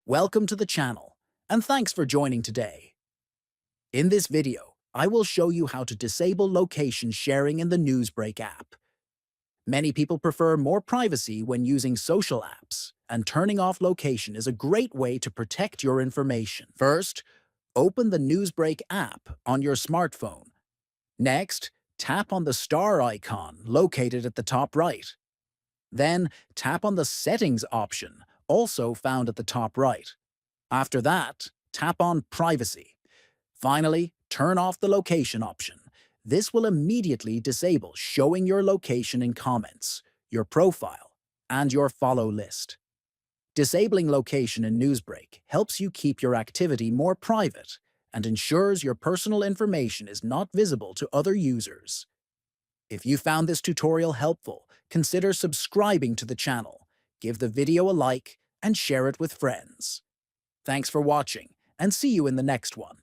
Welcome to the channel, and thanks for joining today. In this video, I will show you how to disable location sharing in the NewsBreak app. Many people prefer more privacy when using social apps, and turning off location is a great way to protect your information. First, open the NewsBreak app on your smartphone. Next, tap on the star icon located at the top right. Then, tap on the Settings option, also found at the top right. After that, tap on Privacy. Finally, turn off the location option. This will immediately disable showing your location in comments, your profile, and your follow list. Disabling location in NewsBreak helps you keep your activity more private and ensures your personal information is not visible to other users. If you found this tutorial helpful, consider subscribing to the channel, give the video a like, and share it with friends. Thanks for watching, and see you in the next one.